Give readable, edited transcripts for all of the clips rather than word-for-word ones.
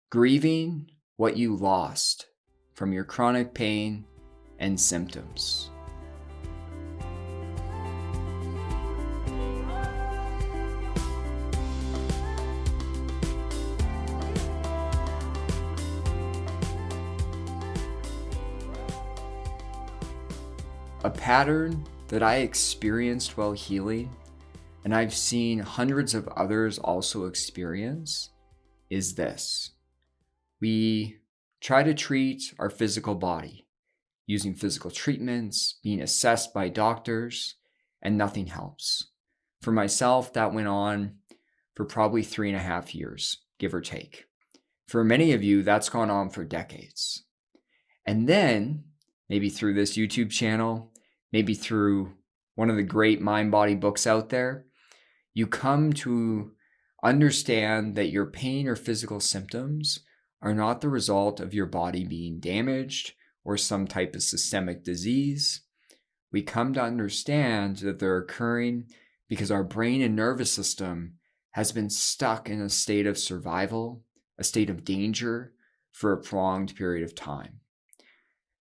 Grieving what you lost from your chronic pain and symptoms. A pattern that I experienced while healing, and I've seen hundreds of others also experience, is this. We try to treat our physical body using physical treatments, being assessed by doctors, and nothing helps. For myself, that went on for probably 3.5 years, give or take. For many of you, that's gone on for decades. And then, maybe through this YouTube channel, maybe through one of the great mind-body books out there, you come to understand that your pain or physical symptoms are not the result of your body being damaged or some type of systemic disease. We come to understand that they're occurring because our brain and nervous system has been stuck in a state of survival, a state of danger for a prolonged period of time.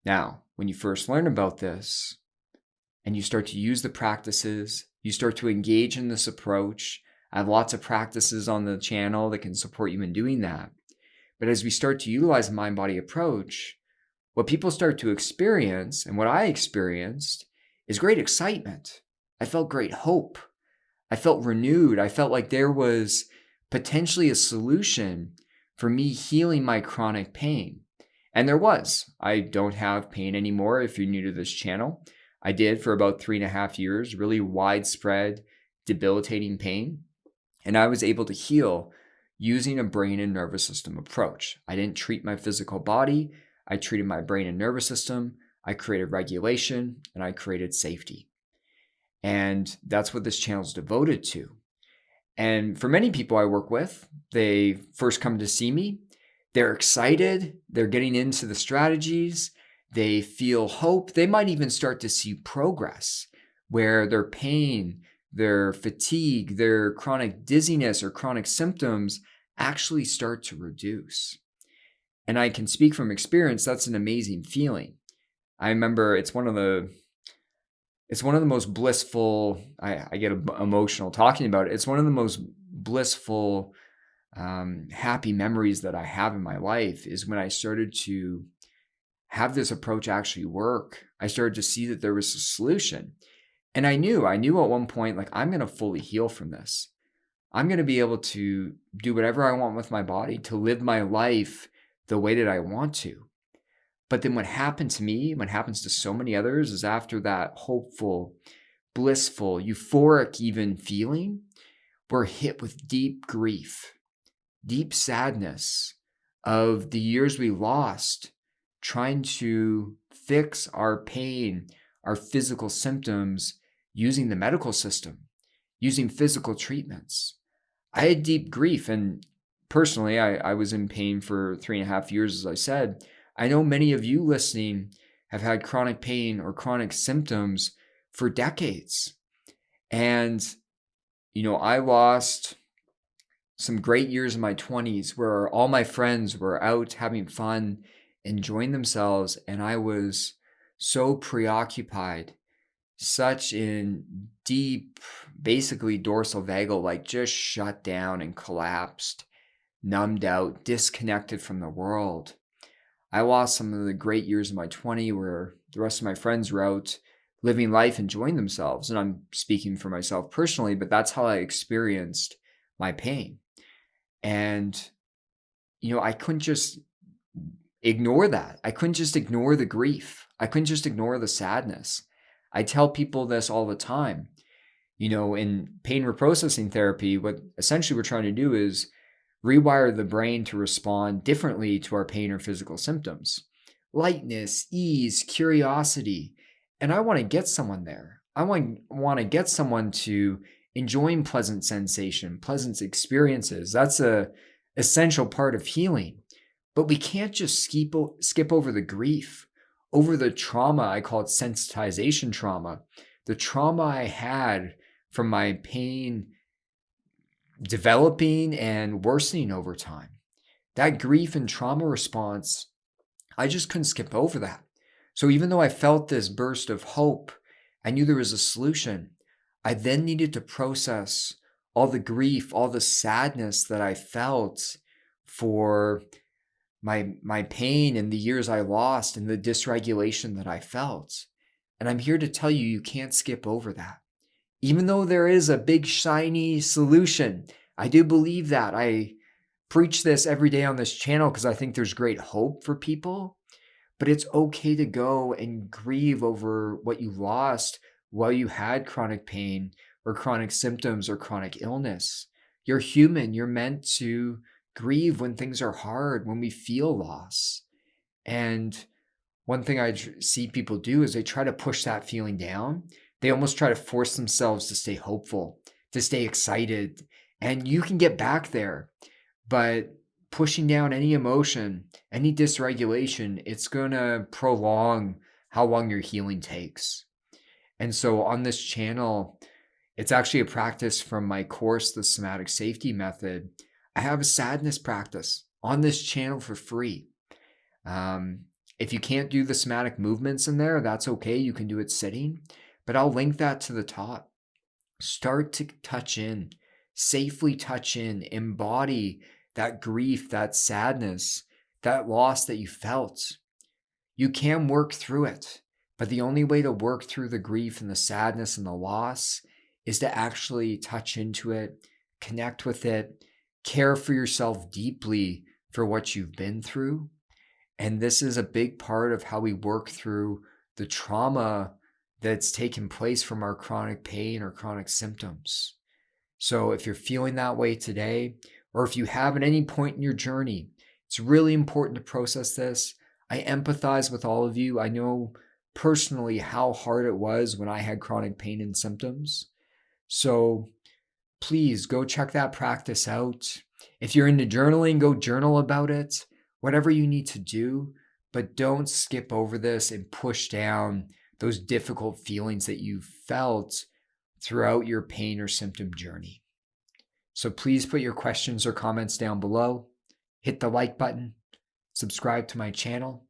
Now, when you first learn about this and you start to use the practices, you start to engage in this approach. I have lots of practices on the channel that can support you in doing that. But as we start to utilize the mind-body approach, what people start to experience, and what I experienced, is great excitement. I felt great hope. I felt renewed. I felt like there was potentially a solution for me healing my chronic pain. And there was. I don't have pain anymore if you're new to this channel. I did for about 3.5 years, really widespread, debilitating pain. And I was able to heal using a brain and nervous system approach. I didn't treat my physical body. I treated my brain and nervous system. I created regulation and I created safety. And that's what this channel is devoted to. And for many people I work with, they first come to see me. They're excited. They're getting into the strategies. They feel hope. They might even start to see progress where their pain, their fatigue, their chronic dizziness or chronic symptoms actually start to reduce. And I can speak from experience, that's an amazing feeling. I remember it's one of the most blissful, I get emotional talking about it. It's one of the most blissful, happy memories that I have in my life is when I started to have this approach actually work. I started to see that there was a solution. And I knew at one point, like, I'm going to fully heal from this. I'm going to be able to do whatever I want with my body, to live my life the way that I want to. But then what happened to me, what happens to so many others, is after that hopeful, blissful, euphoric even feeling, we're hit with deep grief, deep sadness of the years we lost trying to fix our pain, our physical symptoms using the medical system, using physical treatments. I had deep grief, and personally, I was in pain for 3.5 years, as I said. I know many of you listening have had chronic pain or chronic symptoms for decades. And, I lost some great years in my 20s where all my friends were out having fun, enjoying themselves, and I was so preoccupied, such in deep, basically dorsal vagal, like just shut down and collapsed, numbed out, disconnected from the world. I lost some of the great years of my 20s where the rest of my friends were out living life, enjoying themselves. And I'm speaking for myself personally, but that's how I experienced my pain. And, I couldn't just ignore that. I couldn't just ignore the grief. I couldn't just ignore the sadness. I tell people this all the time. In pain reprocessing therapy, what essentially we're trying to do is rewire the brain to respond differently to our pain or physical symptoms. Lightness, ease, curiosity. And I want to get someone there. I want to get someone to enjoying pleasant sensation, pleasant experiences. That's an essential part of healing. But we can't just skip over the grief, over the trauma. I call it sensitization trauma. The trauma I had from my pain developing and worsening over time. that grief and trauma response, I just couldn't skip over that. So even though I felt this burst of hope, I knew there was a solution. I then needed to process all the grief, all the sadness that I felt for my pain and the years I lost and the dysregulation that I felt. And I'm here to tell you, you can't skip over that. Even though there is a big shiny solution, I do believe that. I preach this every day on this channel because I think there's great hope for people. But it's okay to go and grieve over what you lost while you had chronic pain or chronic symptoms or chronic illness. You're human. You're meant to grieve when things are hard, when we feel loss. And one thing I see people do is they try to push that feeling down. They almost try to force themselves to stay hopeful, to stay excited. And you can get back there. But pushing down any emotion, any dysregulation, it's going to prolong how long your healing takes. And so on this channel, it's actually a practice from my course, the Somatic Safety Method. I have a sadness practice on this channel for free. If you can't do the somatic movements in there, that's okay. You can do it sitting, but I'll link that to the top. Start to touch in, safely touch in, embody that grief, that sadness, that loss that you felt. You can work through it, but the only way to work through the grief and the sadness and the loss is to actually touch into it, connect with it, care for yourself deeply for what you've been through. And this is a big part of how we work through the trauma that's taken place from our chronic pain or chronic symptoms. So if you're feeling that way today, or if you have at any point in your journey, it's really important to process this. I empathize with all of you. I know personally how hard it was when I had chronic pain and symptoms. So please go check that practice out. If you're into journaling, go journal about it, whatever you need to do, but don't skip over this and push down those difficult feelings that you felt throughout your pain or symptom journey. So please put your questions or comments down below, hit the like button, subscribe to my channel,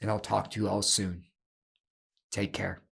and I'll talk to you all soon. Take care.